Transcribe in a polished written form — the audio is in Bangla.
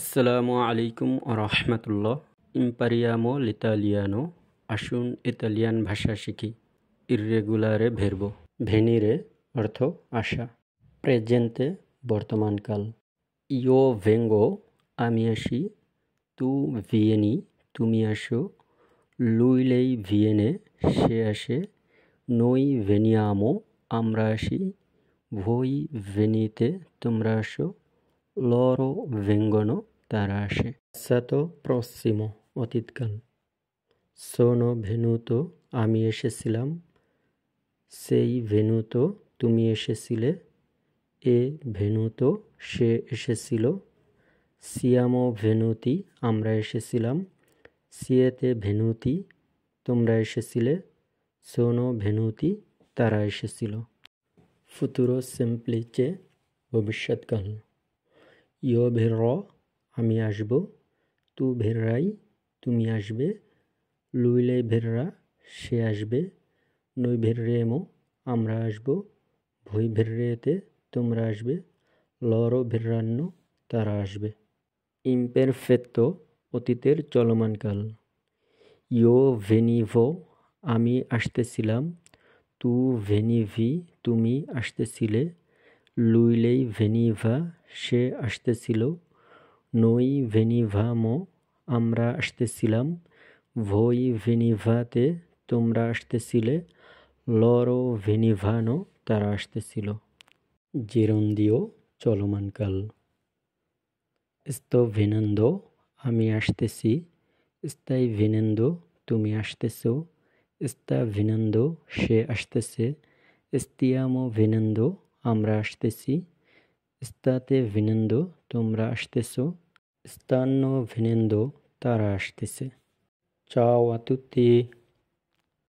Assalamu alaikum warahmatullah. Impariamo l'italiano. আসুন ইতালিয়ান ভাষা শিখি। ইররেগুলারে ভেরবো। ভেনিরে অর্থ আসা। প্রেজেন্তে বর্তমানকাল। ইও ভেঙ্গো আমি আসি। তু ভিয়েনি তুমি আসো। lui lei viene সে আসে। noi veniamo আমরা আসি। voi venite তোমরা আসো। loro vengono তারা আসে। passato prossimo অতীতকাল। sono venuto আমি এসেছিলাম। sei venuto তুমি এসেছিলে। è venuto সে এসেছিল। siamo venuti আমরা এসেছিলাম। siete venuti তোমরা এসেছিলে। sono venuti তারা এসেছিল। futuro semplice ভবিষ্যৎকাল। io verrò আমি আসব। tu verrai তুমি আসবে। lui lei verrà সে আসবে। noi verremo আমরা আসব। voi verrete তোমরা আসবে। loro verranno তারা আসবে। imperfetto অতীতের চলমান কাল। io venivo আমি আসতেছিলাম। tu venivi তুমি আসতেছিলে। lui lei veniva সে আসতেছিল। noi venivamo আমরা আসতেছিলাম। voi venivate তোমরা আসতেছিলে। loro venivano তারা আসতেছিল। gerundio চলমানকাল। sto venendo আমি আসতেছি। stai venendo তুমি আসতেছো। sta venendo সে আসতেছে। stiamo venendo আমরা আসতেছি। state venendo তোমরা আসতেছো। stanno venendo তারা আসতেছে। ciao a tutti